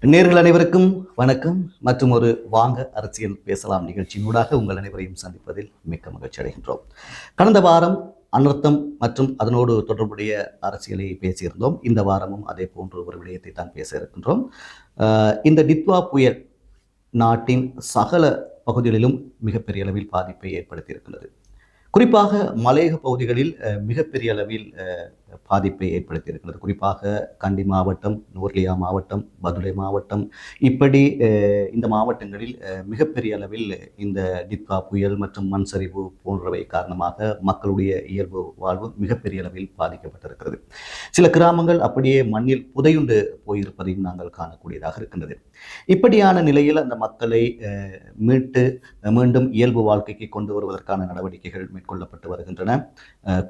நேர்கள் அனைவருக்கும் வணக்கம். மற்றும் ஒரு வாங்க அரசியல் பேசலாம் நிகழ்ச்சியினூடாக உங்கள் அனைவரையும் சந்திப்பதில் மிக்க மகிழ்ச்சி அடைகின்றோம். கடந்த வாரம் அனர்த்தம் மற்றும் அதனோடு தொடர்புடைய அரசியலை பேசியிருந்தோம். இந்த வாரமும் அதே போன்ற ஒரு விடயத்தை தான் பேச இருக்கின்றோம். இந்த டித்வா புயல் நாட்டின் சகல பகுதிகளிலும் மிகப்பெரிய அளவில் பாதிப்பை ஏற்படுத்தி இருக்கிறது. குறிப்பாக மலையக பகுதிகளில் மிகப்பெரிய அளவில் பாதிப்பை ஏற்படுத்தி இருக்கிறது. குறிப்பாக கண்டி மாவட்டம், நூர்லியா மாவட்டம், பதுளை மாவட்டம், இப்படி இந்த மாவட்டங்களில் மிகப்பெரிய அளவில் இந்த டித்வா புயல் மற்றும் மண் சரிவு போன்றவை காரணமாக மக்களுடைய இயல்பு வாழ்வு மிகப்பெரிய அளவில் பாதிக்கப்பட்டிருக்கிறது. சில கிராமங்கள் அப்படியே மண்ணில் புதையுண்டு போயிருப்பதையும் நாங்கள் காணக்கூடியதாக இருக்கின்றது. இப்படியான நிலையில் அந்த மக்களை மீட்டு மீண்டும் இயல்பு வாழ்க்கைக்கு கொண்டு வருவதற்கான நடவடிக்கைகள் மேற்கொள்ளப்பட்டு வருகின்றன.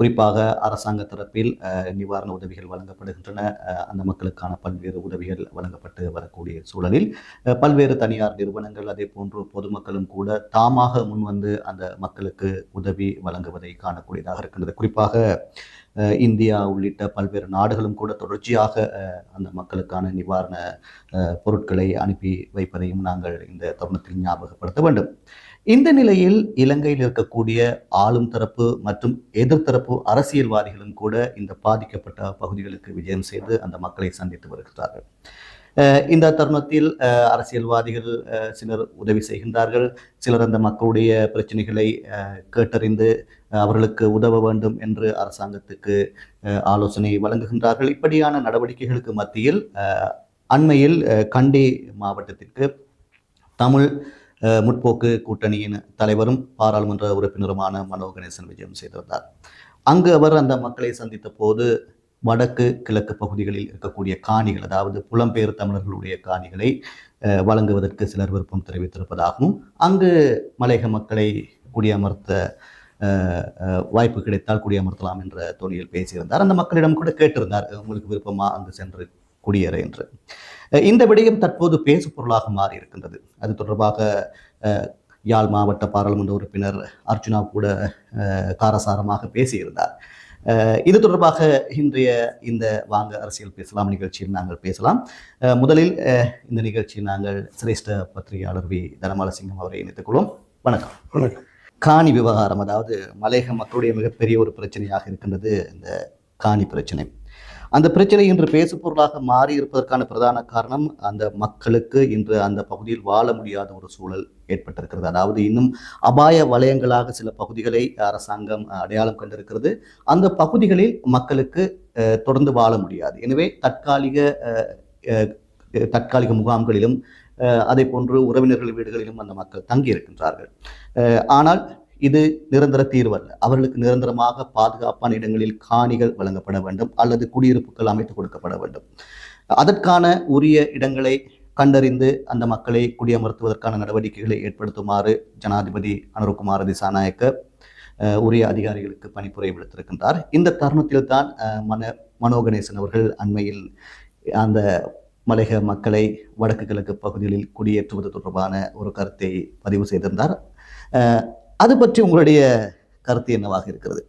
குறிப்பாக அரசாங்க தரப்பில் நிவாரண உதவிகள் வழங்கப்படுகின்றன. அந்த மக்களுக்கான பல்வேறு உதவிகள் வழங்கப்பட்டு வரக்கூடிய சூழலில் பல்வேறு தனியார் நிறுவனங்கள் அதே போன்று பொதுமக்களும் கூட தாமாக முன்வந்து அந்த மக்களுக்கு உதவி வழங்குவதை காணக்கூடியதாக இருக்கின்றது. குறிப்பாக இந்தியா உள்ளிட்ட பல்வேறு நாடுகளும் கூட தொடர்ச்சியாக அந்த மக்களுக்கான நிவாரண பொருட்களை அனுப்பி வைப்பதையும் நாங்கள் இந்த தருணத்தில் ஞாபகப்படுத்த வேண்டும். இந்த நிலையில் இலங்கையில் இருக்கக்கூடிய ஆளும் தரப்பு மற்றும் எதிர்த்தரப்பு அரசியல்வாதிகளும் கூட இந்த பாதிக்கப்பட்ட பகுதிகளுக்கு விஜயம் செய்து அந்த மக்களை சந்தித்து வருகிறார்கள். இந்த தருணத்தில் அரசியல்வாதிகள் சிலர் உதவி செய்கின்றார்கள், சிலர் அந்த மக்களுடைய பிரச்சனைகளை கேட்டறிந்து அவர்களுக்கு உதவ வேண்டும் என்று அரசாங்கத்துக்கு ஆலோசனை வழங்குகின்றார்கள். இப்படியான நடவடிக்கைகளுக்கு மத்தியில் அண்மையில் கண்டி மாவட்டத்திற்கு தமிழ் முற்போக்கு கூட்டணியின் தலைவரும் பாராளுமன்ற உறுப்பினருமான மனோ கணேசன் விஜயம் செய்திருந்தார். அங்கு அவர் அந்த மக்களை சந்தித்த போது வடக்கு கிழக்கு பகுதிகளில் இருக்கக்கூடிய காணிகள், அதாவது புலம்பெயர் தமிழர்களுடைய காணிகளை வழங்குவதற்கு சிலர் விருப்பம் தெரிவித்திருப்பதாகவும் அங்கு மலையக மக்களை குடியமர்த்த வாய்ப்பு கிடைத்தால் குடியமர்த்தலாம் என்ற தொனியில் பேசியிருந்தார். அந்த மக்களிடம் கூட கேட்டிருந்தார், உங்களுக்கு விருப்பமா அங்கு சென்று குடியேற என்று. இந்த விடயம் தற்போது பேசு பொருளாக மாறி இருக்கின்றது. அது தொடர்பாக யாழ் மாவட்ட பாராளுமன்ற உறுப்பினர் அர்ஜுனா கூட காரசாரமாக பேசியிருந்தார். இது தொடர்பாக இன்றைய இந்த வாங்க அரசியல் பேசலாம் நிகழ்ச்சியில் நாங்கள் பேசலாம். முதலில் இந்த நிகழ்ச்சியில் நாங்கள் சிரேஷ்ட பத்திரிகையாளர் வி தனமாலசிங்கம் அவரை இணைத்துக் கொள்வோம். வணக்கம். வணக்கம். காணி விவகாரம், அதாவது மலையக மக்களுடைய மிகப்பெரிய ஒரு பிரச்சனையாக இருக்கின்றது இந்த காணி பிரச்சனை. அந்த பிரச்சனை இன்று பேசு பொருளாக மாறி இருப்பதற்கான பிரதான காரணம் அந்த மக்களுக்கு இன்று அந்த பகுதியில் வாழ முடியாத ஒரு சூழல் ஏற்பட்டிருக்கிறது. அதாவது இன்னும் அபாய வலயங்களாக சில பகுதிகளை அரசாங்கம் அடையாளம் கண்டிருக்கிறது. அந்த பகுதிகளில் மக்களுக்கு தொடர்ந்து வாழ முடியாது. எனவே தற்காலிக முகாம்களிலும் அதே போன்று உறவினர்கள் வீடுகளிலும் அந்த மக்கள் தங்கி இருக்கின்றார்கள். ஆனால் இது நிரந்தர தீர்வு அல்ல. அவர்களுக்கு நிரந்தரமாக பாதுகாப்பான இடங்களில் காணிகள் வழங்கப்பட வேண்டும் அல்லது குடியிருப்புகள் அமைத்துக் கொடுக்கப்பட வேண்டும். அதற்கான உரிய இடங்களை கண்டறிந்து அந்த மக்களை குடியமர்த்துவதற்கான நடவடிக்கைகளை ஏற்படுத்துமாறு ஜனாதிபதி அனுரகுமார திசாநாயக்க உரிய அதிகாரிகளுக்கு பணிப்புரை விடுத்திருக்கின்றார். இந்த தருணத்தில் தான் மனோ கணேசன் அவர்கள் அண்மையில் அந்த மலையக மக்களை வடக்கு கிழக்கு பகுதிகளில் குடியேற்றுவது தொடர்பான ஒரு கருத்தை பதிவு செய்திருந்தார். அது பற்றி உங்களுடைய கருத்து என்னவாக இருக்கிறது?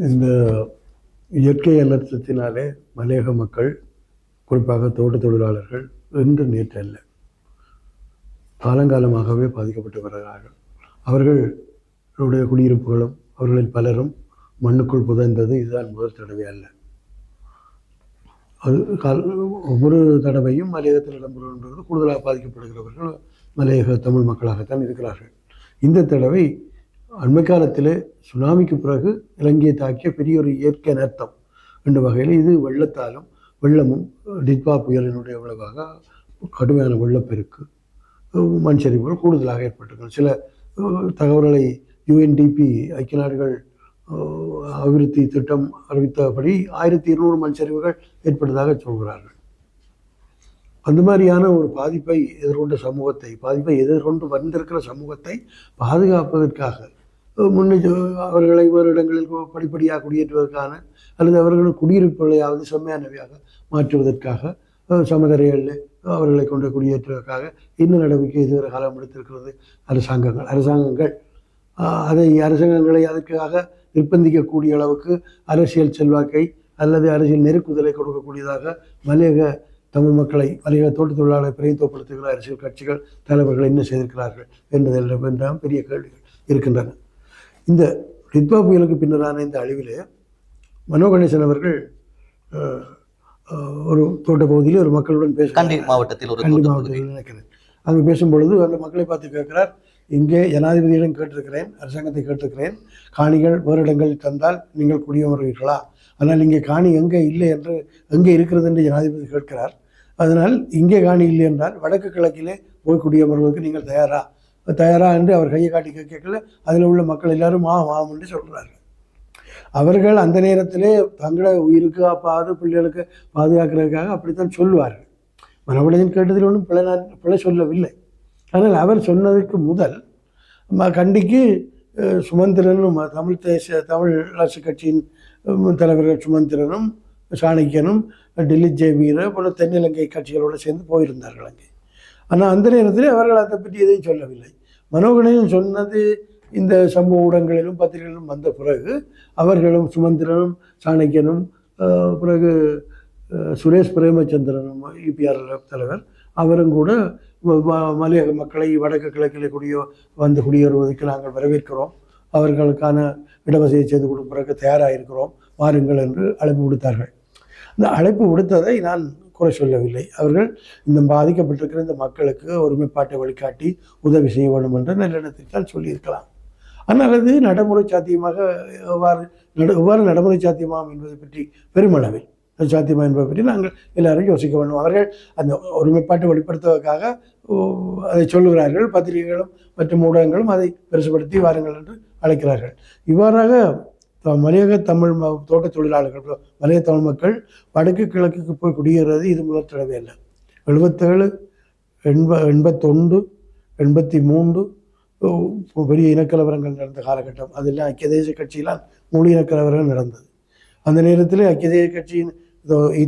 இந்த இயற்கை அனர்த்தத்தினாலே மலையக மக்கள், குறிப்பாக தோட்ட தொழிலாளர்கள் என்று நேற்று அல்ல, காலங்காலமாகவே பாதிக்கப்பட்டு வருகிறார்கள். அவர்களுடைய குடியிருப்புகளும் அவர்களில் பலரும் மண்ணுக்குள் புதைந்தது இதுதான் முதல் தடவை அல்ல. அது ஒவ்வொரு தடவையும் மலையகத்தில் இடம்பெறுகின்றது கூடுதலாக பாதிக்கப்படுகிறவர்கள் மலையக தமிழ் மக்களாகத்தான் இருக்கிறார்கள். இந்த தடவை அண்மை காலத்தில் சுனாமிக்கு பிறகு இலங்கையை தாக்கிய பெரிய ஒரு இயற்கை அனர்த்தம் என்ற வகையில் இது வெள்ளமும் டித்வா புயலினுடைய விளைவாக கடுமையான வெள்ளப்பெருக்கு, மண் சரிவுகள் கூடுதலாக ஏற்பட்டிருக்கிறது. சில தகவல்களை UNDP ஐக்கிய நாடுகள் அபிவிருத்தி திட்டம் அறிவித்தபடி 1200 மண் சரிவுகள் ஏற்பட்டதாக சொல்கிறார்கள். அந்த மாதிரியான ஒரு பாதிப்பை எதிர்கொண்டு வந்திருக்கிற சமூகத்தை பாதுகாப்பதற்காக அவர்களை வேறு இடங்களில் படிப்படியாக குடியேற்றுவதற்கான அல்லது அவர்களின் குடியிருப்புகளையாவது செம்மையானவையாக மாற்றுவதற்காக சமதரைகளில் அவர்களை கொண்டு குடியேற்றுவதற்காக என்ன நடவடிக்கை இதுவரை காலம் எடுத்திருக்கிறது அரசாங்கங்கள். அரசாங்கங்களை அதற்காக நிர்பந்திக்கக்கூடிய அளவுக்கு அரசியல் செல்வாக்கை அல்லது அரசியல் நெருக்குதலை கொடுக்கக்கூடியதாக மலையக தமிழ் மக்களை மலையக தோட்ட தொழிலாளர்களை பிரதித்துவப்படுத்துகிற அரசியல் கட்சிகள் தலைவர்கள் என்ன செய்திருக்கிறார்கள் என்பதெல்லாம் பெரிய கேள்விகள் இருக்கின்றன. இந்த ரித்வா புயலுக்கு பின்னரான இந்த அழிவிலே மனோ கணேசன் அவர்கள் ஒரு தோட்ட பகுதியில் ஒரு மக்களுடன் கண்டி மாவட்டத்தில் நினைக்கிறேன். அங்கு பேசும்பொழுது அந்த மக்களை பார்த்து கேட்கிறார், இங்கே ஜனாதிபதியிடம் கேட்டிருக்கிறேன், அரசாங்கத்தை கேட்டிருக்கிறேன், காணிகள் வேறு இடங்களில் தந்தால் நீங்கள் குடியமர்வீர்களா? ஆனால் இங்கே காணி எங்கே இல்லை என்று எங்கே இருக்கிறது என்று ஜனாதிபதி கேட்கிறார். அதனால் இங்கே காணி இல்லை என்றால் வடக்கு கிழக்கிலே போய் குடியமர்வதற்கு நீங்கள் தயாரா என்று அவர் கையை காட்டி கேட்கல. அதில் உள்ள மக்கள் எல்லாரும் ஆம் என்று சொல்கிறார்கள். அவர்கள் அந்த நேரத்திலே தங்களோட உயிருக்கு பிள்ளைகளுக்கு பாதுகாக்கிறதுக்காக அப்படித்தான் சொல்லுவார்கள். மனோகணேசன் கேட்டதில் ஒன்றும் பிழை சொல்லவில்லை. ஆனால் அவர் சொன்னதுக்கு முதல் கண்டிக்கு சுமந்திரனும் தமிழ் அரசு கட்சியின் தலைவர்கள் சுமந்திரனும் சாணக்கியனும் டெல்லி ஜேவீர போல தென்னிலங்கை கட்சிகளோடு சேர்ந்து போயிருந்தார்கள் அங்கே. ஆனால் அந்த நேரத்தில் அவர்கள் அதை பற்றி எதையும் சொல்லவில்லை. மனோகணேசன் சொன்னது இந்த சமூக ஊடகங்களிலும் பத்திரிகைகளிலும் வந்த பிறகு அவர்களும் சுமந்திரனும் சாணக்கியனும் பிறகு சுரேஷ் பிரேமச்சந்திரனும் இபிஆர் தலைவர் அவரும் கூட மலையக மக்களை வடக்கு கிழக்கிலே குடியேறுவதற்கு நாங்கள் வரவேற்கிறோம், அவர்களுக்கான இடவசதியை செய்து கொடுப்பதற்கு தயாராக இருக்கிறோம், வாருங்கள் என்று அழைப்பு விடுத்தார்கள். இந்த அழைப்பு விடுத்ததை நான் குறை சொல்லவில்லை. அவர்கள் இந்த பாதிக்கப்பட்டிருக்கிற இந்த மக்களுக்கு ஒருமைப்பாட்டை வழிகாட்டி உதவி செய்ய வேண்டும் என்ற நல்லெண்ணத்தில் சொல்லியிருக்கலாம். ஆனால் அது நடைமுறை சாத்தியமாக எவ்வாறு நடைமுறை சாத்தியமாகும் என்பதை பற்றி பெருமளவில் சாத்தியமா என்பதை பற்றி நாங்கள் எல்லாரும் யோசிக்க வேண்டும். அவர்கள் அந்த ஒருமைப்பாட்டை வெளிப்படுத்துவதற்காக அதை சொல்லுகிறார்கள். பத்திரிகைகளும் மற்றும் ஊடகங்களும் அதை பெருசுபடுத்தி வாருங்கள் என்று அழைக்கிறார்கள். இவ்வாறாக மலையக தமிழ் தோட்ட தொழிலாளர்கள் மலையக தமிழ் மக்கள் வடக்கு கிழக்குக்கு போய் குடியேறது இது முதல் தடவை அல்ல. 77, 81, 83 பெரிய இனக்கலவரங்கள் நடந்த காலகட்டம். அதெல்லாம் ஐக்கிய தேசிய கட்சியிலாம் முழு இனக்கலவரங்கள் நடந்தது. அந்த நேரத்தில் ஐக்கிய தேசிய கட்சியின்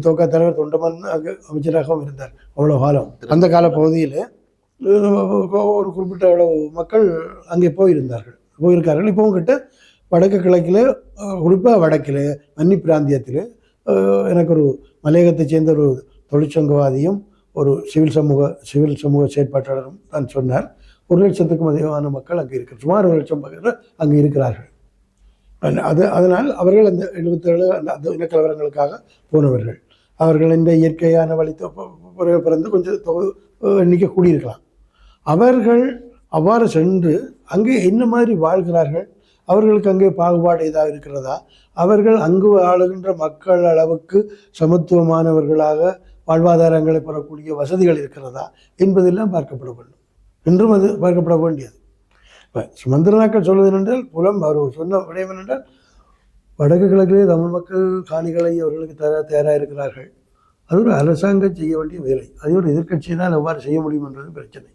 தோக்கா தலைவர் தொண்டமன் அங்கே அமைச்சராகவும் இருந்தார். அவ்வளோ காலம் அந்த கால பகுதியில் ஒரு குறிப்பிட்ட அளவு மக்கள் அங்கே போயிருக்கார்கள். இப்போவும் கிட்ட வடக்கு கிழக்கில் குறிப்பாக வடக்கில் மன்னி பிராந்தியத்தில் எனக்கு ஒரு மலையகத்தை சேர்ந்த ஒரு தொழிற்சங்கவாதியும் ஒரு சிவில் சமூக செயற்பாட்டாளரும் தான் சொன்னார், 1 லட்சத்துக்கும் அதிகமான மக்கள் அங்கே சுமார் 1 லட்சம் பேர் அங்கே இருக்கிறார்கள். அதனால் அவர்கள் அந்த 77 அந்த இனக்கலவரங்களுக்காக போனவர்கள். அவர்கள் இந்த இயற்கையான வழி பிறந்து கொஞ்சம் எண்ணிக்கை கூடியிருக்கலாம். அவர்கள் அவ்வாறு சென்று அங்கே என்ன மாதிரி வாழ்கிறார்கள், அவர்களுக்கு அங்கே பாகுபாடு ஏதாவது இருக்கிறதா, அவர்கள் அங்கு ஆளுகின்ற மக்கள் அளவுக்கு சமத்துவமானவர்களாக வாழ்வாதாரங்களை பெறக்கூடிய வசதிகள் இருக்கிறதா என்பதெல்லாம் பார்க்கப்பட வேண்டும். இன்றும் அது பார்க்கப்பட வேண்டியது. இப்போ சுமந்திரனாக்கள் சொல்வது என்னென்றால் அவர் சொன்ன விடயம் என்னென்றால் வடக்கு கிழக்கிலே தமிழ் மக்கள் காணிகளை அவர்களுக்கு தயாராக இருக்கிறார்கள். அது ஒரு அரசாங்கம் செய்ய வேண்டிய வேலை. அது ஒரு எதிர்க்கட்சியினால் எவ்வாறு செய்ய முடியும் என்பது பிரச்சனை.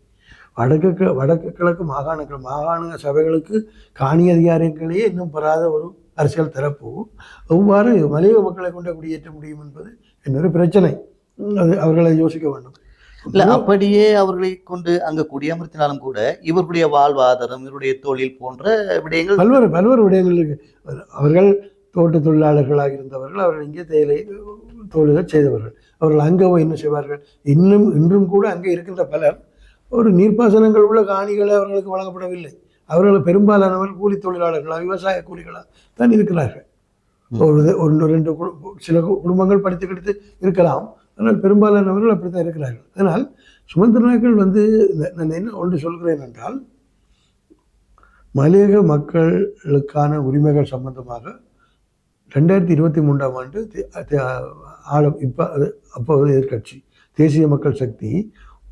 வடக்கு கிழக்கு மாகாண சபைகளுக்கு காணி அதிகாரங்களே இன்னும் பெறாத ஒரு அரசியல் தரப்பு எவ்வாறு மலையக மக்களை கொண்டு குடியேற்ற முடியும் என்பது என்னொரு பிரச்சனை. அது அவர்களை யோசிக்க வேண்டும். இல்லை, அப்படியே அவர்களை கொண்டு அங்கே குடியமர்த்தினாலும் கூட இவர்களுடைய வாழ்வாதாரம், இவருடைய தொழில் போன்ற விடயங்கள் பல்வேறு விடயங்கள் இருக்கு. அவர்கள் தோட்ட தொழிலாளர்களாக இருந்தவர்கள், அவர்கள் இங்கே தேயிலை தொழில்கள் செய்தவர்கள். அவர்கள் அங்கே என்ன செய்வார்கள், இன்றும் கூட அங்கே இருக்கின்ற பலர் ஒரு நீர்ப்பாசனங்கள் உள்ள காணிகளை அவர்களுக்கு வழங்கப்படவில்லை. அவர்கள் பெரும்பாலானவர்கள் கூலி தொழிலாளர்களாக விவசாய கூலிகளாக தான் இருக்கிறார்கள். ஒரு 2 சில குடும்பங்கள் படித்து கிடைத்து இருக்கலாம், ஆனால் பெரும்பாலானவர்கள் அப்படித்தான் இருக்கிறார்கள். அதனால் சுமந்திரனாக்கள் நான் என்ன ஒன்று சொல்கிறேன் என்றால், மலையக மக்களுக்கான உரிமைகள் சம்பந்தமாக 2023ஆம் ஆண்டு அப்போது எதிர்கட்சி தேசிய மக்கள் சக்தி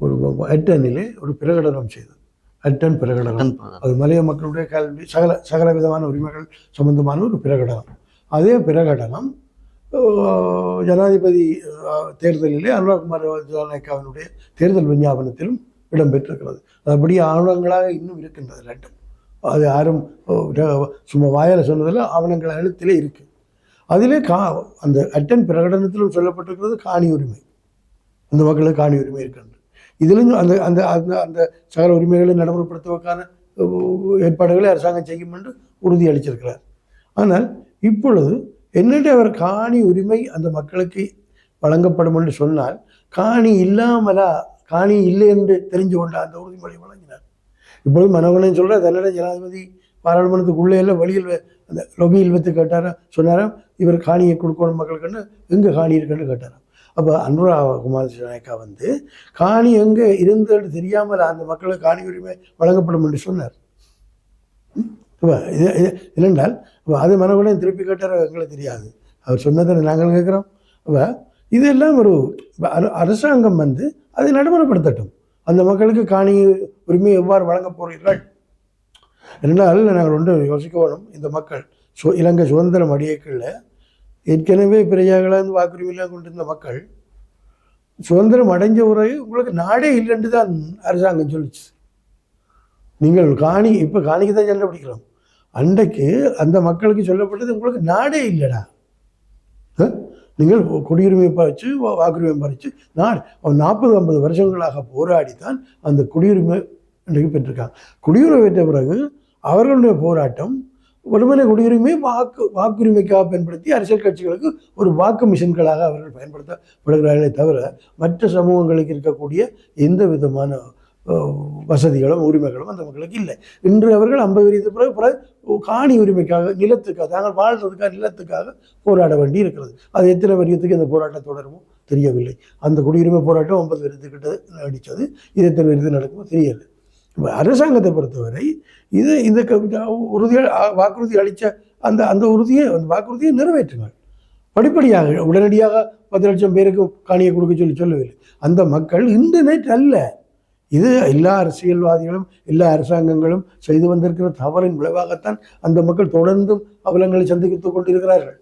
ஒரு அட்டனிலே ஒரு பிரகடனம் செய்தது. அட்டன் பிரகடனம், அது மலைய மக்களுடைய கல்வி சகல விதமான உரிமைகள் சம்பந்தமான ஒரு பிரகடனம். அதே பிரகடனம் ஜனாதிபதி தேர்தலிலே அனுராகுமார் ஜனநாயகவினுடைய தேர்தல் விஞ்ஞாபனத்திலும் இடம்பெற்றிருக்கிறது. அதுபடி ஆவணங்களாக இன்னும் இருக்கின்றது லண்டன். அது யாரும் சும்மா வாயால் சொன்னதில் ஆவணங்கள் எழுத்திலே இருக்கு. அதிலே அந்த அட்டன் பிரகடனத்திலும் சொல்லப்பட்டிருக்கிறது காணி உரிமை, அந்த மக்களுக்கு காணி உரிமை இருக்கின்றது. இதிலும் அந்த அந்த அந்த அந்த சகல உரிமைகளை நடைமுறைப்படுத்துவதற்கான ஏற்பாடுகளை அரசாங்கம் செய்யும் என்று உறுதியளிச்சிருக்கிறார். ஆனால் இப்பொழுது என்னென்று அவர் காணி உரிமை அந்த மக்களுக்கு வழங்கப்படும் என்று சொன்னால் காணி இல்லாமலா, காணி இல்லை என்று தெரிஞ்சு கொண்ட அந்த உறுதிமொழி வழங்கினார். இப்பொழுது மனோகரன் சொல்ற தன்னிட ஜனாதிபதி பாராளுமன்றத்துக்குள்ளே எல்லாம் வெளியில் அந்த லொபியில் வைத்து கேட்டாராம், சொன்னாராம் இவர் காணியை கொடுக்கணும் மக்களுக்குன்னு, எங்கே காணி இருக்குன்னு கேட்டாராம். அப்போ அனுராக குமார் நாயக்கா வந்து காணி எங்கே இருந்தது தெரியாமல் அந்த மக்களுக்கு காணி உரிமை வழங்கப்படும் என்று சொன்னார். இது இல்லைன்றால் அது மனோகரன் திருப்பி கேட்டார எங்களுக்கு தெரியாது, அவர் சொன்னதை நாங்கள் கேட்குறோம். அப்போ இதெல்லாம் ஒரு அரசாங்கம் வந்து அதை நடைமுறைப்படுத்தட்டும். அந்த மக்களுக்கு காணி உரிமை எவ்வாறு வழங்கப் போகிறீர்கள் என்றால் நாங்கள் ஒன்று யோசிக்க வேணும். இந்த மக்கள் இலங்கை சுதந்திரம் அடியேக்கில் ஏற்கனவே பிரஜைகளாக வாக்குரிமையெல்லாம் கொண்டிருந்த மக்கள் சுதந்திரம் அடைஞ்ச உரை உங்களுக்கு நாடே இல்லைன்னு தான் அரசாங்கம் சொல்லிச்சு. நீங்கள் காணி இப்போ காணிக்கு தான் சண்டை பிடிக்கிறோம். அன்றைக்கு அந்த மக்களுக்கு சொல்லப்பட்டது உங்களுக்கு நாடே இல்லைடா, நீங்கள் குடியுரிமை பறித்து வாக்குரிமை பறித்து நாடு 40-50 வருஷங்களாக போராடித்தான் அந்த குடியுரிமை இன்றைக்கு பெற்றிருக்காங்க. குடியுரிமை பெற்ற பிறகு அவர்களுடைய போராட்டம் ஒருமனை குடியுரிமை வாக்குரிமைக்காக பயன்படுத்தி அரசியல் கட்சிகளுக்கு ஒரு வாக்கு மிஷின்களாக அவர்கள் பயன்படுத்தப்படுகிறார்களே தவிர மற்ற சமூகங்களுக்கு இருக்கக்கூடிய எந்த விதமான வசதிகளும் உரிமைகளும் அந்த மக்களுக்கு இல்லை. இன்று அவர்கள் 50 பிறகு காணி உரிமைக்காக, நிலத்துக்காக, தாங்கள் வாழ்றதுக்காக நிலத்துக்காக போராட வேண்டி இருக்கிறது. அது எத்தனை வரியத்துக்கு இந்த போராட்டம் தொடருமோ தெரியவில்லை. அந்த குடியுரிமை போராட்டம் 50 வருடத்துக்கிட்ட அடித்தது, இது எத்தனை வருது நடக்குமோ தெரியலை. அரசாங்கத்தை பொறுத்தவரை இது இந்த வாக்குறுதி அளித்த அந்த வாக்குறுதியை நிறைவேற்றுங்கள். படிப்படியாக உடனடியாக 10 லட்சம் பேருக்கு காணியை கொடுக்க சொல்லவில்லை. அந்த மக்கள் இன்டர்நெட் அல்ல, இது எல்லா அரசியல்வாதிகளும் எல்லா அரசாங்கங்களும் செய்து வந்திருக்கிற தவறின் விளைவாகத்தான் அந்த மக்கள் தொடர்ந்தும் அவலங்களை சந்தித்துக் கொண்டிருக்கிறார்கள்.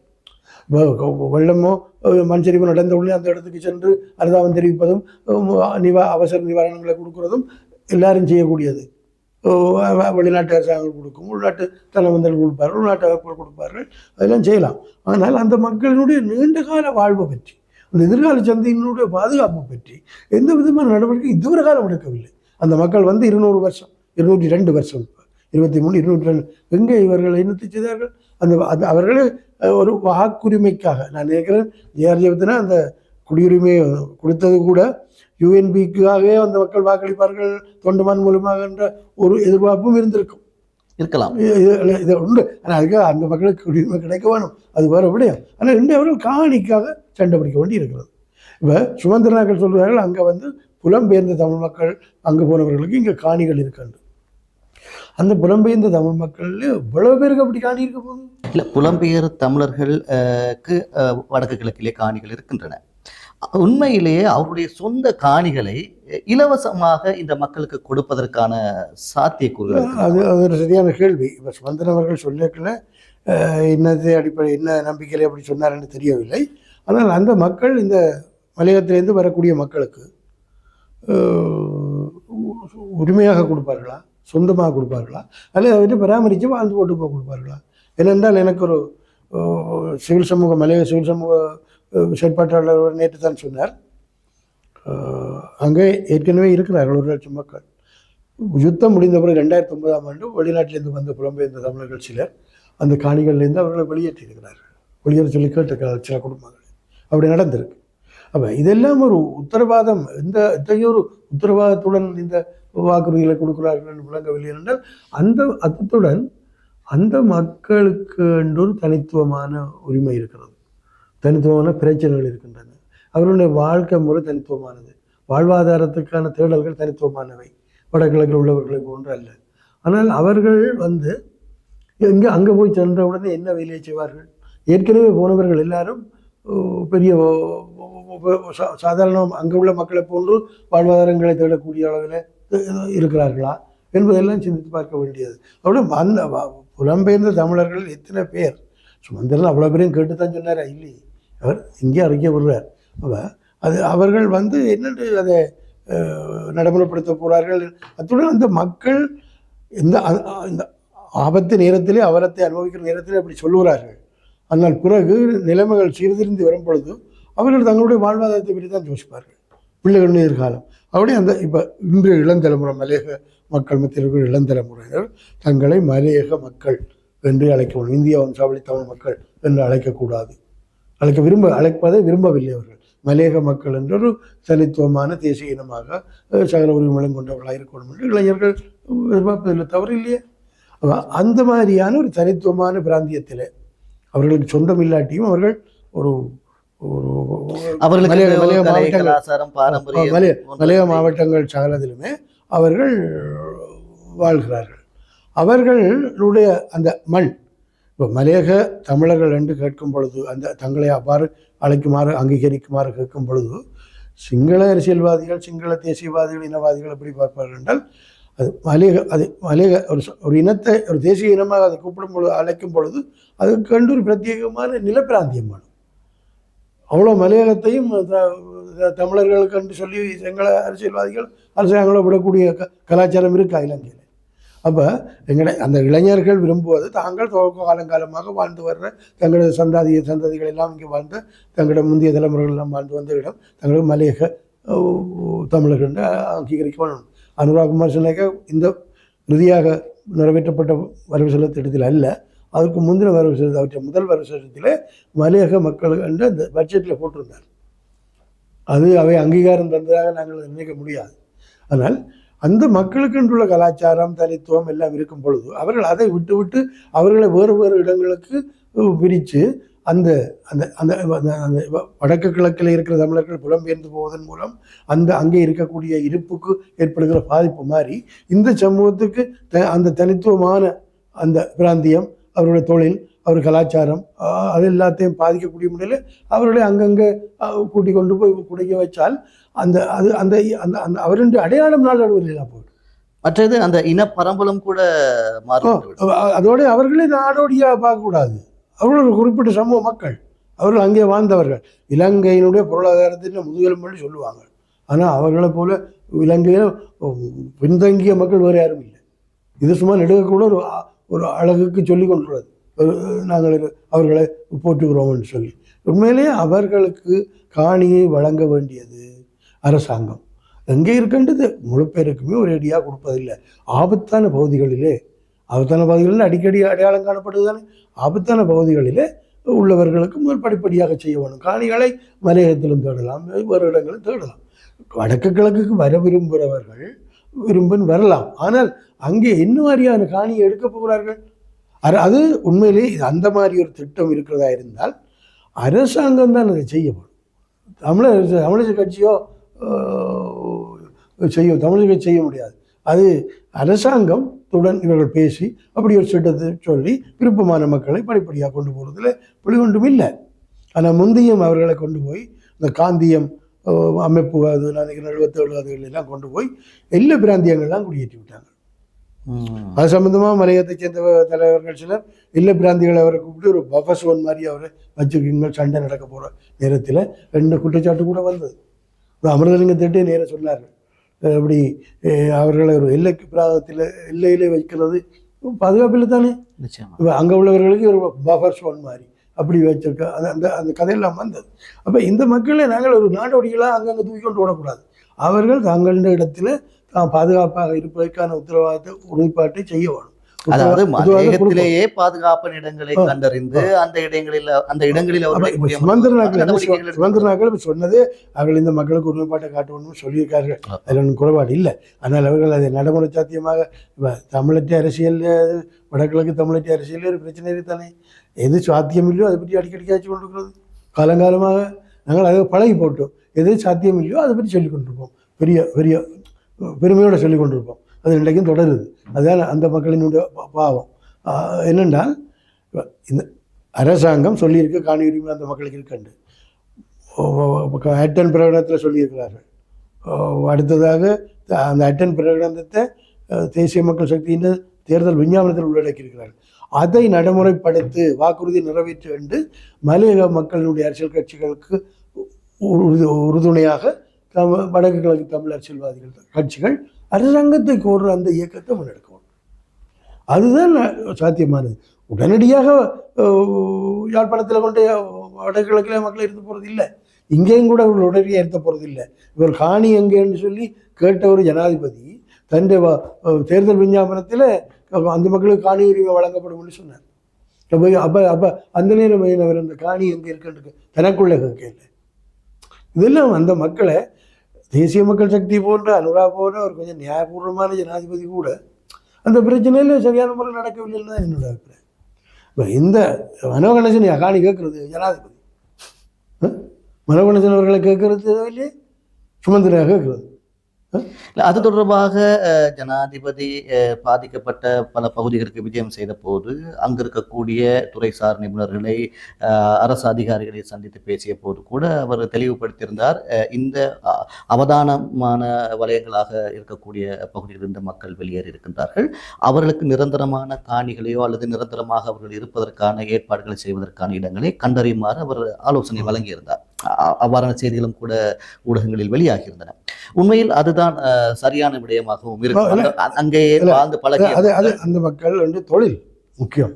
வெள்ளமோ மண்சரிவு நடந்த உடனே அந்த இடத்துக்கு சென்று அனுதாபம் தெரிவிப்பதும் அவசர நிவாரணங்களை கொடுக்குறதும் எல்லாரும் செய்யக்கூடியது. வெளிநாட்டு அரசாங்கம் கொடுக்கும், உள்நாட்டு தலைவந்தர்கள் கொடுப்பார்கள், உள்நாட்டு அமைப்புகள் கொடுப்பார்கள், அதெல்லாம் செய்யலாம். ஆனால் அந்த மக்களினுடைய நீண்டகால வாழ்வு பற்றி, அந்த எதிர்கால சந்தையினுடைய பாதுகாப்பு பற்றி எந்த விதமான நடவடிக்கை இதுவரை காலம் எடுக்கவில்லை. அந்த மக்கள் வந்து 200 வருஷம் 202 வருஷம் 23 202 எங்கே இவர்கள் என்னத்தை செய்தார்கள்? அந்த அவர்களே ஒரு வாக்குரிமைக்காக நான் நினைக்கிறேன் ஜேஆர்ஜினா அந்த குடியுரிமையை கொடுத்தது கூட யூஎன்பிக்காகவே அந்த மக்கள் வாக்களிப்பார்கள் தொண்டமான் மூலமாக என்ற ஒரு எதிர்பார்ப்பும் இருக்கலாம். இது உண்டு. ஆனால் அதுக்காக அந்த மக்களுக்கு குடியுரிமை கிடைக்க வேணும், அது வேறு விடயம். ஆனால் இன்று அவர்கள் காணிக்காக சண்டை பிடிக்க வேண்டி இருக்கிறது. இப்போ சுமந்திரனாக்கள் சொல்கிறார்கள் அங்கே வந்து புலம்பெயர்ந்த தமிழ் மக்கள் அங்கே போனவர்களுக்கு இங்கே காணிகள் இருக்கின்ற. அந்த புலம்பெயர்ந்த தமிழ் மக்கள் இவ்வளவு பேருக்கு அப்படி காணி இருக்க போகுது இல்லை. புலம்பெயர் தமிழர்களுக்கு வடக்கு கிழக்கிலே காணிகள் இருக்கின்றன. உண்மையிலேயே அவருடைய சொந்த காணிகளை இலவசமாக இந்த மக்களுக்கு கொடுப்பதற்கான சாத்தியக்கூறுகள் அது ஒரு சரியான கேள்வி. இப்போ சுமந்திரன் அவர்கள் சொல்லக்கல என்னது அடிப்படை என்ன நம்பிக்கையிலே அப்படி சொன்னார்ன்னு தெரியவில்லை. ஆனால் அந்த மக்கள் இந்த மலையகத்திலேருந்து வரக்கூடிய மக்களுக்கு உரிமையாக கொடுப்பார்களா, சொந்தமாக கொடுப்பார்களா, அல்லது அவற்றை பராமரித்து வாழ்ந்து போட்டு போக கொடுப்பார்களா? ஏனென்றால் எனக்கு ஒரு சிவில் சமூக மலையக சிவில் சமூக செயற்பாட்டாளர் நேற்று தான் சொன்னார், அங்கே ஏற்கனவே இருக்கிறார்கள் 1 லட்சம் மக்கள். யுத்தம் முடிந்த பிறகு 2009ஆம் ஆண்டு வெளிநாட்டிலேருந்து வந்த புலம்பெயர்ந்த தமிழர்கள் சிலர் அந்த காணிகள்லேருந்து அவர்களை வெளியேற்றியிருக்கிறார்கள். வெளியேற சொல்லி கேட்டிருக்கிறார்கள் சில குடும்பங்கள். அப்படி நடந்திருக்கு. அப்போ இதெல்லாம் ஒரு உத்தரவாதம், இத்தகைய ஒரு உத்தரவாதத்துடன் இந்த வாக்குறுதிகளை கொடுக்கிறார்கள் என்று விளங்கவில்லை என்றால் அத்துடன் அந்த மக்களுக்கு என்று ஒரு தனித்துவமான உரிமை இருக்கிறது, தனித்துவமான பிரச்சனைகள் இருக்கின்றன. அவர்களுடைய வாழ்க்கை முறை தனித்துவமானது, வாழ்வாதாரத்துக்கான தேடல்கள் தனித்துவமானவை, வடகிழக்கில் உள்ளவர்களை போன்று அல்ல. ஆனால் அவர்கள் வந்து அங்கே போய் சென்றவுடனே என்ன வேலையை செய்வார்கள்? ஏற்கனவே போனவர்கள் எல்லாரும் பெரிய சாதாரண அங்கே உள்ள மக்களை போன்று வாழ்வாதாரங்களை தேடக்கூடிய அளவில் இருக்கிறார்களா என்பதெல்லாம் சிந்தித்து பார்க்க வேண்டியது. அவரோட அந்த புலம்பெயர்ந்த தமிழர்கள் எத்தனை பேர் சுமந்திரன் அவ்வளோ பேரையும் கேட்டு தான் சொன்னார், இல்லையே அவர் இங்கே அறிக்கை விடுறார். அது அவர்கள் வந்து என்னென்று அதை நடைமுறைப்படுத்த போகிறார்கள். அத்துடன் அந்த மக்கள் இந்த ஆபத்து நேரத்திலே அவரத்தை அனுபவிக்கிற நேரத்திலே அப்படி சொல்லுகிறார்கள். ஆனால் பிறகு நிலைமைகள் சீர்திருந்தி வரும் பொழுது அவர்கள் தங்களுடைய வாழ்வாதாரத்தை பற்றி தான் யோசிப்பார்கள், பிள்ளைகளின் எதிர்காலம். அப்படியே அந்த இப்போ இன்று இளந்தலைமுறை மலையக மக்கள் மத்தியில் இருக்கிற இளந்தலைமுறையினர் தங்களை மலையக மக்கள் என்று அழைக்க வேண்டும், இந்திய வம்சாவளி தமிழ் மக்கள் என்று அழைக்கக்கூடாது, அழைப்பதை விரும்பவில்லை. அவர்கள் மலையக மக்கள் என்ற ஒரு தனித்துவமான தேசிய இனமாக சகல உரிமைகளும் கொண்டவர்களாக இருக்கணும் என்று இளைஞர்கள் எதிர்பார்ப்பதில் தவறு இல்லையே. அந்த மாதிரியான ஒரு தனித்துவமான பிராந்தியத்தில் அவர்களுக்கு சொந்தம் இல்லாட்டியும் அவர்கள் ஒரு மலையக மாவட்டங்கள் சகலதிலுமே அவர்கள் வாழ்கிறார்கள். அவர்களுடைய அந்த மண் இப்போ மலையக தமிழர்கள் என்று கேட்கும் பொழுது அந்த தங்களை அவ்வாறு அழைக்குமாறு அங்கீகரிக்குமாறு கேட்கும் பொழுது சிங்கள அரசியல்வாதிகள் சிங்கள தேசியவாதிகள் இனவாதிகள் எப்படி பார்ப்பார்கள் என்றால் அது மலையக ஒரு இனத்தை ஒரு தேசிய இனமாக அதை கூப்பிடும் பொழுது அழைக்கும் பொழுது அதுக்கு கண்டு ஒரு பிரத்யேகமான நிலப்பிராந்தியம் வேணும். அவ்வளோ மலையகத்தையும் தமிழர்களுக்கு என்று சொல்லி சிங்கள அரசியல்வாதிகள் அரசாங்கங்களை விடக்கூடிய கலாச்சாரம் இருக்கா இலங்கையில். அப்போ அந்த இளைஞர்கள் விரும்புவது தாங்கள் காலங்காலமாக வாழ்ந்து வர்ற தங்களது சந்ததிகள் எல்லாம் இங்கே வாழ்ந்த தங்களோட முந்தைய தலைமுறைகள் எல்லாம் வாழ்ந்து வந்த இடம் தங்களுக்கு மலையக தமிழர்கள் என்று அங்கீகரிக்க வேணும். அனுராகுமார் சொன்னாக்க இந்த இறுதியாக நிறைவேற்றப்பட்ட வரவு செலவு திட்டத்தில் அல்ல, அதுக்கு முந்தின வரவு செலவு அவற்றை முதல் வரவு செலவத்தில் மலையக மக்கள் என்று அந்த பட்ஜெட்டில் போட்டிருந்தார். அது அவை அங்கீகாரம் தந்ததாக நாங்கள் நினைக்க முடியாது. ஆனால் அந்த மக்களுக்கென்றுள்ள கலாச்சாரம் தனித்துவம் எல்லாம் இருக்கும் பொழுது அவர்கள் அதை விட்டு அவர்களை வேறு வேறு இடங்களுக்கு பிரித்து அந்த அந்த அந்த அந்த வடக்கு கிழக்கில் இருக்கிற தமிழர்கள் புலம்பெயர்ந்து போவதன் மூலம் அங்கே இருக்கக்கூடிய இருப்புக்கு ஏற்படுகிற பாதிப்பு மாதிரி இந்த சமூகத்துக்கு அந்த தனித்துவமான அந்த பிராந்தியம் அவருடைய தொழில் அவர் கலாச்சாரம் அது எல்லாத்தையும் பாதிக்கக்கூடிய முறையில் அவர்களை அங்கங்கே கூட்டி கொண்டு போய் குடிக்க வச்சால் அந்த அது அந்த அந்த அந்த அவருடைய அடையாளம் நாளடைவில் எல்லாம் போயிடும். மற்றது அந்த இனப்பரம்பலும் கூட மாறும். அதோட அவர்களே நாடோடியாக பார்க்கக்கூடாது. அவர்கள் ஒரு குறிப்பிட்ட சமூக மக்கள், அவர்கள் அங்கே வாழ்ந்தவர்கள், இலங்கையினுடைய பொருளாதாரத்தின் முதுகெலும்புன்னு சொல்லுவாங்க. ஆனால் அவர்களை போல இலங்கையில் பின்தங்கிய மக்கள் வேறு யாரும் இல்லை. இது சும்மா நெடுக்கக்கூட ஒரு அழகுக்கு சொல்லி கொண்டுள்ளது நாங்கள் அவர்களை போற்றுகிறோம் என்று சொல்லி. உண்மையிலேயே அவர்களுக்கு காணியை வழங்க வேண்டியது அரசாங்கம். எங்கே இருக்கின்றது முழு பேருக்குமே ஒரு அடியாக கொடுப்பதில்லை. ஆபத்தான பகுதிகளிலே அடிக்கடி அடையாளம் காணப்படுது தானே. ஆபத்தான பகுதிகளிலே உள்ளவர்களுக்கு முதல் படிப்படியாக செய்ய வேணும். காணிகளை மலையகத்திலும் தேடலாம், வேறு இடங்களும் தேடலாம். வடக்கு கிழக்குக்கு வர விரும்புகிறவர்கள் வரலாம். ஆனால் அங்கே என்ன மாதிரியான காணியை எடுக்க போகிறார்கள்? அது உண்மையிலே அந்த மாதிரி ஒரு திட்டம் இருக்கிறதா இருந்தால் அரசாங்கம் தான் அதை செய்யப்படும். தமிழக கட்சியோ தமிழக கட்சி செய்ய முடியாது. அது அரசாங்கத்துடன் இவர்கள் பேசி அப்படி ஒரு திட்டத்தை சொல்லி விருப்பமான மக்களை படிப்படியாக கொண்டு போகிறதுல புள்ளி ஒன்றும் இல்லை. ஆனால் முந்தையும் அவர்களை கொண்டு போய் இந்த காந்தியம் அமைப்பு அது நினைக்கிறேன் 77 எல்லாம் கொண்டு போய் எல்லா பிராந்தியங்கள்லாம் குடியேற்றி விட்டாங்க. அது சம்பந்தமாக மலையகத்தைச் சேர்ந்த தலைவர்கள் சிலர் இல்ல பிராந்திகளை அவரை கூப்பிட்டு ஒரு பஃபர் சோன் மாதிரி அவரை வச்சுக்கிங்க சண்டை நடக்க போகிற நேரத்தில் 2 குற்றச்சாட்டு கூட வந்தது. அமிர்தலிங்க திட்டே நேரம் சொன்னார்கள். அப்படி அவர்களை ஒரு எல்லையிலே வைக்கிறது பாதுகாப்பில் தானே. அங்கே உள்ளவர்களுக்கு ஒரு பஃபர் சோன் மாதிரி அப்படி வச்சிருக்க அந்த கதையெல்லாம் வந்தது. அப்போ இந்த மக்களை நாங்கள் ஒரு நாடோடிகளாக அங்கங்கே தூக்கி கொண்டு ஓடக்கூடாது. அவர்கள் தங்களுடைய இடத்துல தான் பாதுகாப்பாக இருப்பதற்கான உறுதிப்பாட்டை செய்ய வேணும். அதாவது மலையகத்திலேயே பாதுகாப்பு இடங்களை கண்டறிந்து அந்த இடங்களில் சுமந்திரனாக்கள் சொன்னது அவர்கள் இந்த மக்களுக்கு உரிமைப்பாட்டை காட்டணும்னு சொல்லியிருக்கார்கள். அதில் ஒன்றும் குறைபாடு இல்லை. ஆனால் அவர்கள் அதை நடைமுறை சாத்தியமாக தமிழற்ற அரசியல் வடகிழக்கு தமிழற்ற அரசியல் ஒரு பிரச்சனை இருக்குதானே. எது சாத்தியம் இல்லையோ அதை பற்றி அடிக்கடி காய்ச்சி கொண்டிருக்கிறது. காலங்காலமாக நாங்கள் அதை பழகி போட்டோம். எது சாத்தியம் இல்லையோ அதை பற்றி சொல்லிக் கொண்டிருப்போம். பெரிய பெருமையோடு சொல்லிக் கொண்டிருப்போம். அது இன்றைக்கும் தொடருது. அதுதான் அந்த மக்களினுடைய பாவம். என்னென்றால் இந்த அரசாங்கம் சொல்லியிருக்கு காணி உரிமை அந்த மக்களுக்கு இருக்கண்டு. அட்டன் பிரகடனத்தில் சொல்லியிருக்கிறார்கள். அடுத்ததாக அந்த அட்டன் பிரகடனத்தை தேசிய மக்கள் சக்தியின் தேர்தல் விஞ்ஞாபனத்தில் உள்ளடக்கியிருக்கிறார்கள். அதை நடைமுறைப்படுத்தி வாக்குறுதி நிறைவேற்ற என்று மலையக மக்களினுடைய அரசியல் கட்சிகளுக்கு உறுதுணையாக வடக்கு கிழக்கு தமிழ் அரசியல்வாதிகள் கட்சிகள் அரசாங்கத்தை கோர்ற அந்த இயக்கத்தை முன்னெடுக்கணும். அதுதான் சாத்தியமானது. உடனடியாக யாழ்ப்பாணத்தில் கொண்டு வடக்கு கிழக்கில் மக்கள் இருக்க போகிறது இல்லை. இங்கேயும் கூட இவர்கள் உடனடியாக இருக்க போகிறது இல்லை. இவர் காணி எங்கேன்னு சொல்லி கேட்ட ஒரு ஜனாதிபதி தன்னுடைய தேர்தல் விஞ்ஞாபனத்தில் அந்த மக்களுக்கு காணி உரிமை வழங்கப்படும் என்று சொன்னார். அப்போ அந்த நேரம் அவர் அந்த காணி எங்கே இருக்குன்னு தனக்குள்ளே கேட்கல. இதெல்லாம் அந்த மக்களை தேசிய மக்கள் சக்தி போன்ற அனுரா போன்ற ஒரு கொஞ்சம் நியாயபூர்வமான ஜனாதிபதி கூட அந்த பிரச்சனையில் சரியான முறை நடக்கவில்லைன்னு தான் என்னோட அபிப்பிராயம். இப்போ இந்த மனோகணேசன் காணி கேட்கறது ஜனாதிபதி, மனோகணேசன் அவர்களை கேட்கறது இல்லையே, சுமந்திரா கேட்கறது. அது தொடர்பாக ஜனாதிபதி பாதிக்கப்பட்ட பல பகுதிகளுக்கு விஜயம் செய்த போது அங்கு இருக்கக்கூடிய துறைசார் நிபுணர்களை அரசு அதிகாரிகளை சந்தித்து பேசிய போது கூட அவர் தெளிவுபடுத்தியிருந்தார், இந்த அவதானமான வலயங்களாக இருக்கக்கூடிய பகுதியில் இருந்த மக்கள் வெளியேறி இருக்கின்றார்கள், அவர்களுக்கு நிரந்தரமான காணிகளையோ அல்லது நிரந்தரமாக அவர்கள் இருப்பதற்கான ஏற்பாடுகளை செய்வதற்கான இடங்களை கண்டறியுமாறு அவர் ஆலோசனை வழங்கியிருந்தார். அவ்வாறான செய்திகளும் கூட ஊடகங்களில் வெளியாகியிருந்தன. உண்மையில் அதுதான் சரியான விடயமாகவும் இருக்கும். அங்கே வாழ்ந்து பழகிய அந்த மக்கள் வந்து தொழில் முக்கியம்,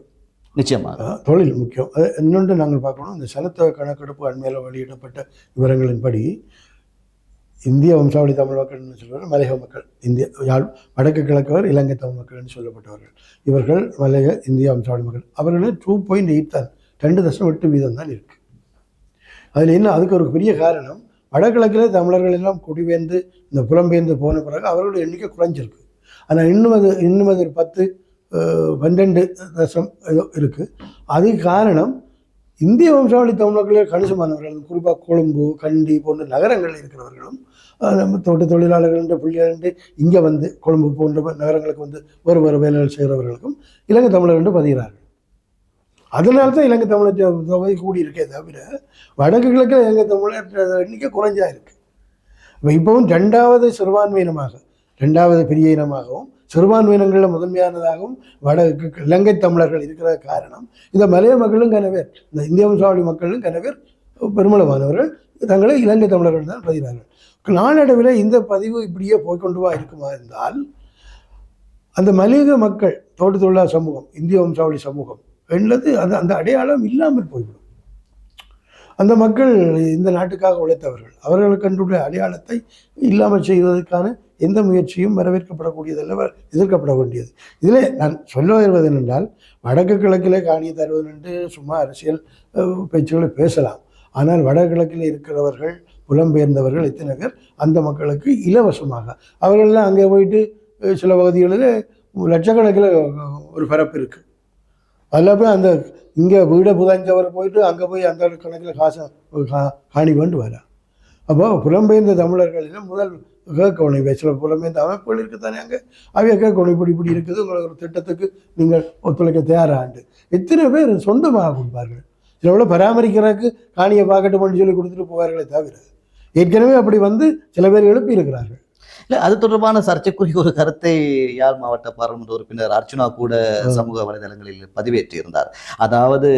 நிச்சயமாக தொழில் முக்கியம். இன்னொன்று நாங்கள் பார்க்கணும், இந்த சனத்தொகை கணக்கெடுப்பு அண்மையில் வெளியிடப்பட்ட விவரங்களின்படி இந்திய வம்சாவளி தமிழ் மக்கள் சொல்வார்கள், மலையக மக்கள், இந்திய வடக்கு கிழக்கவர், இலங்கை தமிழ் மக்கள் என்று சொல்லப்பட்டவர்கள். இவர்கள் மலையக இந்திய வம்சாவளி மக்கள். அவர்கள் 2.8 தான், 2.8% தான் இருக்கு. அதில் என்ன, அதுக்கு ஒரு பெரிய காரணம், வடகிழக்கில் தமிழர்கள் எல்லாம் குடிபெயர்ந்து இந்த புலம்பெயர்ந்து போன பிறகு அவர்களுடைய எண்ணிக்கை குறைஞ்சிருக்கு. ஆனால் இன்னும் அது ஒரு 10-12% ஏதோ இருக்குது. அதுக்கு காரணம் இந்திய வம்சாவளி தமிழர்கள் கணிசமானவர்கள், குறிப்பாக கொழும்பு, கண்டி போன்ற நகரங்களில் இருக்கிறவர்களும் தோட்ட தொழிலாளர்கள் பிள்ளைகள் இங்கே வந்து கொழும்பு போன்ற நகரங்களுக்கு வந்து வேறு வேறு வேலைகள் செய்கிறவர்களுக்கும் இலங்கை தமிழர்கள் பதிகிறார்கள். அதனால தான் இலங்கை தமிழர் தொகை கூடியிருக்கே தவிர வடக்கு கிழக்கில் இலங்கை தமிழர் எண்ணிக்கை குறைஞ்சா இருக்கு. இப்போவும் ரெண்டாவது சிறுபான்மையினமாக, ரெண்டாவது பெரிய இனமாகவும் சிறுபான்மையினங்களில் முதன்மையானதாகவும் இலங்கை தமிழர்கள் இருக்கிற காரணம், இந்த மலைய மக்களும் கனவேர், இந்த இந்திய வம்சாவளி மக்களும் கனவேர் பெருமளவானவர்கள் தங்களை இலங்கை தமிழர்கள் தான் பதிகிறார்கள். நாளடைவில் இந்த பதிவு இப்படியே போய்கொண்டுவா இருக்குமா இருந்தால் அந்த மலையக மக்கள், தோட்ட தொழிலாளர் சமூகம், இந்திய வம்சாவளி சமூகம் என்பது அந்த அடையாளம் இல்லாமல் போய்விடும். அந்த மக்கள் இந்த நாட்டுக்காக உழைத்தவர்கள், அவர்கள் கண்டுள்ள அடையாளத்தை இல்லாமல் செய்வதற்கான எந்த முயற்சியும் வரவேற்கப்படக்கூடியதல்ல, எதிர்க்கப்பட வேண்டியது. இதில் நான் சொல்ல வருவது என்னென்றால், வடக்கு கிழக்கிலே காணியை தருவது என்று சும்மா அரசியல் பேச்சுகளை பேசலாம். ஆனால் வடகிழக்கில் இருக்கிறவர்கள், புலம்பெயர்ந்தவர்கள் எத்தனை பேர் அந்த மக்களுக்கு இலவசமாக, அவர்கள்லாம் அங்கே போயிட்டு சில பகுதிகளில் லட்சக்கணக்கில் ஒரு பரப்பு இருக்குது. அதில் போய் அந்த இங்கே வீடை புதஞ்சவர் போயிட்டு அங்கே போய் அந்த கணக்கில் காசை காணி கொண்டு வரா. அப்போ புலம்பெயர்ந்த தமிழர்களிடம் முதல் கேட்கணும், சில புலம்பெயர்ந்த அமைப்புகள் இருக்குத்தானே, அங்கே அவைய கேட்கணும், இப்படி இருக்குது, உங்களுக்கு ஒரு திட்டத்துக்கு நீங்கள் ஒத்துழைக்க தயாராண்டு. எத்தனை பேர் சொந்தமாக கொடுப்பார்கள், சில பராமரிக்கிறதுக்கு காணியை பார்க்கட்டு பண்ணி சொல்லி கொடுத்துட்டு போவார்களே தவிர, ஏற்கனவே அப்படி வந்து சில பேர் எழுப்பி இருக்கிறார்கள். இல்லை, அது தொடர்பான சர்ச்சைக்குரிய ஒரு கருத்தை யாழ் மாவட்ட பாராளுமன்ற உறுப்பினர் அர்ச்சுனா கூட சமூக வலைதளங்களில் பதிவேற்றியிருந்தார். அதாவது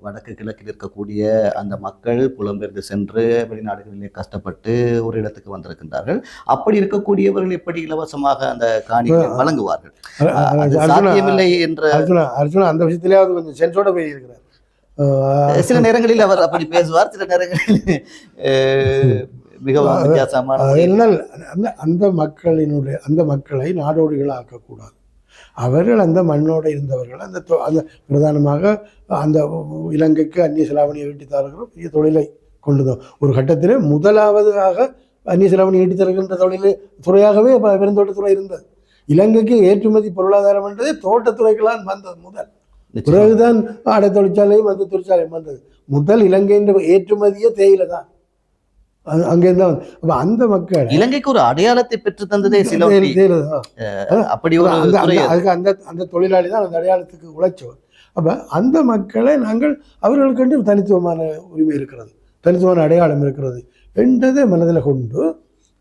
வடக்கு கிழக்கில் இருக்கக்கூடிய அந்த மக்கள் புலம்பெயர்ந்து சென்று வெளிநாடுகளிலே கஷ்டப்பட்டு ஒரு இடத்துக்கு வந்திருக்கின்றார்கள். அப்படி இருக்கக்கூடியவர்கள் எப்படி இலவசமாக அந்த காணியை வழங்குவார்கள்? சாத்தியமில்லை என்ற அர்ச்சுனா அந்த விஷயத்திலேயாவது கொஞ்சம் சென்சோட போய் இருக்கிறார். சில நேரங்களில் அவர் அப்படி பேசுவார், சில நேரங்களில் மிகவும் வித்தியாசமான அந்த மக்களினுடைய அந்த மக்களை நாடோடிகள் ஆக்கக்கூடாது. அவர்கள் அந்த மண்ணோடு இருந்தவர்கள், அந்த பிரதானமாக அந்த இலங்கைக்கு அந்நிய செலாவணியை ஈட்டி தருகிற பெரிய தொழிலை கொண்டுதான் ஒரு கட்டத்தில் முதலாவதாக அந்நிய செலாவணி ஈட்டி தருகின்ற துறையாகவே பெருந்தோட்டத்துறை இருந்தது. இலங்கைக்கு ஏற்றுமதி பொருளாதாரம் என்றதே தோட்டத்துறைகளால் வந்தது முதல். பிறகுதான் ஆடை தொழிற்சாலையும் அந்த தொழிற்சாலையும் வந்தது. முதல் இலங்கையின் ஏற்றுமதியே தேயிலை தான். அங்கேருந்து அப்ப அந்த மக்கள் இலங்கைக்கு ஒரு அடையாளத்தை பெற்று தந்ததே சில அப்படி அதுக்கு அந்த தொழிலாளி தான் அந்த அடையாளத்துக்கு உழைச்சவர். அப்ப அந்த மக்களை நாங்கள் அவர்களுக்கு தனித்துவமான உரிமை இருக்கிறது, தனித்துவமான அடையாளம் இருக்கிறது என்றதை மனதில் கொண்டு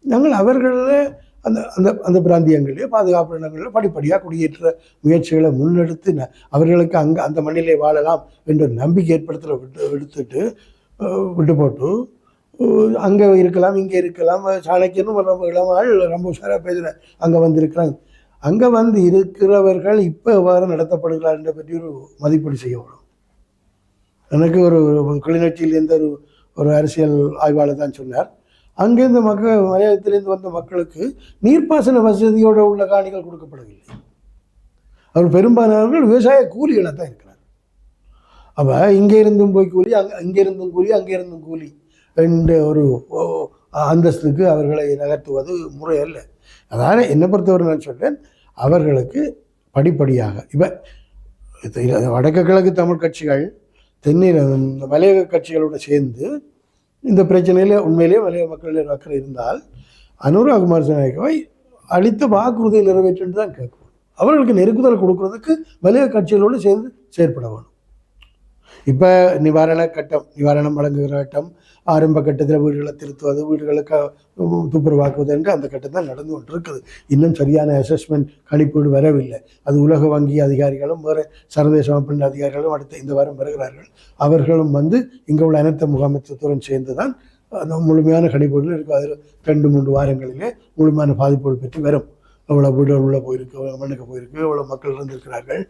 நாங்கள் அவர்களே அந்த அந்த அந்த பிராந்தியங்களிலே பாதுகாப்பு இடங்களில் படிப்படியாக குடியேற்ற முயற்சிகளை முன்னெடுத்து அவர்களுக்கு அந்த மண்ணிலே வாழலாம் என்ற நம்பிக்கை எடுத்துட்டு விட்டு போட்டு அங்கே இருக்கலாம், இங்கே இருக்கலாம், சாணக்கியனும் ரொம்ப இளமாள் ரொம்ப உஷாராக பேசுகிறேன், அங்கே வந்திருக்கிறாங்க. அங்கே வந்து இருக்கிறவர்கள் இப்போ எவ்வாறு நடத்தப்படுகிறார் என்ற பற்றி ஒரு மதிப்பீடு செய்யப்படும். எனக்கு ஒரு கிளிநொச்சியில் எந்த ஒரு அரசியல் ஆய்வாளர் தான் சொன்னார், அங்கேருந்து மலையாளத்திலேருந்து வந்த மக்களுக்கு நீர்ப்பாசன வசதியோடு உள்ள காணிகள் கொடுக்கப்படவில்லை. அவர் பெரும்பாலானவர்கள் விவசாய கூலிகளாக தான் இருக்கிறார். அப்போ இங்கே இருந்தும் போய் கூலி, அங்கே இருந்தும் கூலி, அங்கே இருந்தும் கூலி என்ற ஒரு அந்தஸ்துக்கு அவர்களை நகர்த்துவது முறை அல்ல. அதனால் என்னை பொறுத்தவரை நான் சொல்றேன், அவர்களுக்கு படிப்படியாக இப்போ வடக்கு கிழக்கு தமிழ் கட்சிகள் மலையக கட்சிகளோடு சேர்ந்து இந்த பிரச்சனையில் உண்மையிலேயே மலையக மக்களில் அக்கறை இருந்தால் அனுரா குமார் திசாநாயக்கவை அளித்த வாக்குறுதியை நிறைவேற்று தான் கேட்கணும். அவர்களுக்கு நெருக்குதல் கொடுக்கறதுக்கு மலையக கட்சிகளோடு சேர்ந்து செயற்பட வேணும். இப்போ நிவாரணம் வழங்குகிற கட்டம், ஆரம்ப கட்டத்தில் வீடுகளை திருத்துவது, வீடுகளுக்கு துப்புரவாக்குவது என்று அந்த கட்டம் தான் நடந்து கொண்டு இருக்குது. இன்னும் சரியான அசஸ்மெண்ட் கணிப்பீடு வரவில்லை. அது உலக வங்கி அதிகாரிகளும் வேறு சர்வதேச அமைப்பின் அதிகாரிகளும் அடுத்த இந்த வாரம் வருகிறார்கள். அவர்களும் இங்கே உள்ள அனைத்து முகாமைத்துவத்துடன் சேர்ந்து தான் அந்த முழுமையான கணிப்பீடுகள் இருக்குது. அதில் 2-3 வாரங்களிலே முழுமையான பாதிப்புகள் பற்றி வரும். எவ்வளோ வீடுகள் உள்ளே போயிருக்கு, மண்ணுக்கு போயிருக்கு, எவ்வளோ மக்கள் இருந்திருக்கிறார்கள்.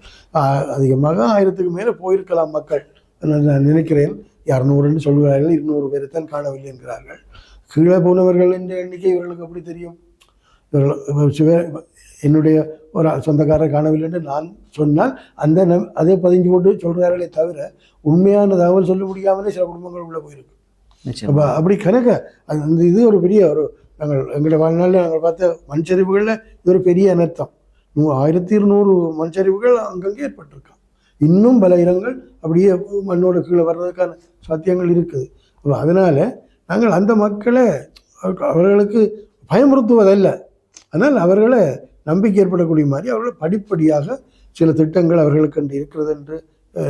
அதிகமாக 1000க்கு மேலே போயிருக்கலாம் மக்கள். நான் நினைக்கிறேன் 200 சொல்கிறார்கள், 200 பேரை தான் காணவில்லை என்கிறார்கள். கீழே போனவர்கள் என்ற எண்ணிக்கை இவர்களுக்கு எப்படி தெரியும்? என்னுடைய ஒரு சொந்தக்காரர் காணவில்லை என்று நான் சொன்னால் அதே 15 போட்டு சொல்கிறார்களே தவிர உண்மையான தகவல் சொல்ல முடியாமலே சில குடும்பங்கள் உள்ளே போயிருக்கு. அப்போ அப்படி கணக்க இது ஒரு பெரிய எங்களோட வாழ்நாளில் நாங்கள் பார்த்த மண்சரிவுகளில் இது ஒரு பெரிய அனர்த்தம். 1200 மண்சரிவுகள் அங்கங்கே ஏற்பட்டிருக்கான். இன்னும் பல இடங்கள் அப்படியே மண்ணோட கீழே வர்றதுக்கான சாத்தியங்கள் இருக்குது. அதனால் நாங்கள் அந்த மக்களை அவர்களுக்கு பயமுறுத்துவதல்ல, ஆனால் அவர்களை நம்பிக்கை ஏற்படக்கூடிய மாதிரி அவர்களை படிப்படியாக சில திட்டங்கள் அவர்களுக்கு இருக்கிறது என்று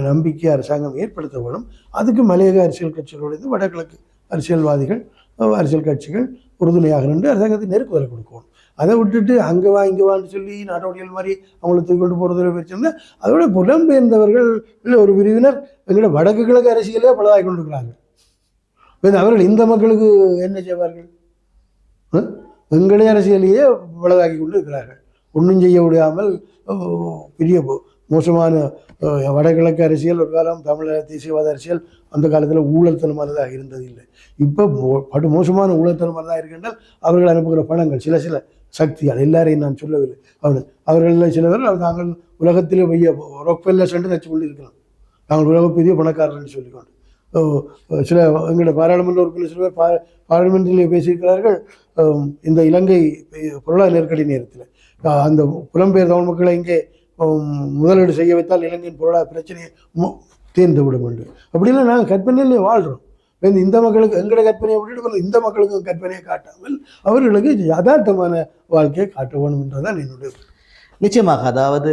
நம்பிக்கை அரசாங்கம் ஏற்படுத்த வேணும். அதுக்கு மலையக அரசியல் கட்சிகளோடு வடகிழக்கு அரசியல் கட்சிகள் உறுதுணையாக நின்று அரசாங்கத்தை நெருக்குதலை கொடுக்கணும். அதை விட்டுட்டு அங்கே வா இங்கே வான்னு சொல்லி நாடோடிகள் மாதிரி அவங்கள தூக்கி கொண்டு போகிறதுல பிரச்சனை. அதோட புலம்பெயர்ந்தவர்கள் ஒரு பிரிவினர் எங்களோட வடக்கு கிழக்கு அரசியலே பலதாகி கொண்டிருக்கிறாங்க. அவர்கள் இந்த மக்களுக்கு என்ன செய்வார்கள்? எங்களுடைய அரசியலையே பலதாக்கி கொண்டு இருக்கிறார்கள். ஒன்றும் செய்ய முடியாமல் பெரிய மோசமான வடகிழக்கு அரசியல் ஒரு காலம் தமிழக தேசியவாத அரசியல் அந்த காலத்தில் ஊழல்தனமானதாக இருந்ததில்லை. இப்போ படு மோசமான ஊழல்தனமானதாக இருக்கின்றால் அவர்கள் அனுப்புகிற பணங்கள் சில சக்தியால், எல்லாரையும் நான் சொல்லவில்லை, அவர்களில் சிலவர் நாங்கள் உலகத்திலே பெரிய ரொக்ஃபெல்லர்ஸ் என்று நினச்சி கொண்டு இருக்கலாம். நாங்கள் உலக பெரிய பணக்காரர்கள் சொல்லிக்கொண்டு சில எங்களுடைய பாராளுமன்ற உறுப்பினர் சில பேர் பார்லிமெண்ட்டிலே பேசியிருக்கிறார்கள். இந்த இலங்கை பொருளாதார நெருக்கடி நேரத்தில் அந்த புலம்பெயர் தமிழ் மக்களை இங்கே முதலீடு செய்ய வைத்தால் இலங்கையின் பொருளாதார பிரச்சனையை தீர்ந்து விடும் என்று. அப்படிலாம் நாங்கள் கற்பனையிலே வாழ்கிறோம். இந்த மக்களுக்கு எங்களுடைய கற்பனையை விட்டுட்டு இந்த மக்களுக்கு கற்பனையை காட்டாமல் அவர்களுக்கு யதார்த்தமான வாழ்க்கையை காட்ட வேணும் என்றுதான் என்னுடைய. நிச்சயமாக, அதாவது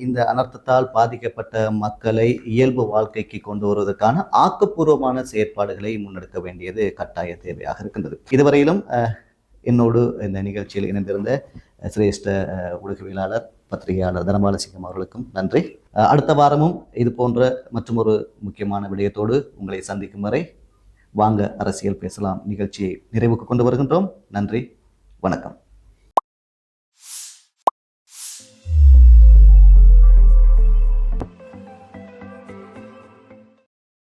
இந்த அனர்த்தத்தால் பாதிக்கப்பட்ட மக்களை இயல்பு வாழ்க்கைக்கு கொண்டு வருவதற்கான ஆக்கப்பூர்வமான செயற்பாடுகளை முன்னெடுக்க வேண்டியது கட்டாய தேவையாக இருக்கின்றது. இதுவரையிலும் என்னோடு இந்த நிகழ்ச்சியில் இணைந்திருந்த சிரேஷ்ட ஊடகவியலாளர் பத்திரிகையாளர் தனபாலசிங்கம் அவர்களுக்கும் நன்றி. அடுத்த வாரமும் இது போன்ற மற்றொரு முக்கியமான விடயத்தோடு உங்களை சந்திக்கும் வரை வாங்க அரசியல் பேசலாம் நிகழ்ச்சியை நிறைவுக்கு கொண்டு வருகின்றோம். நன்றி, வணக்கம்.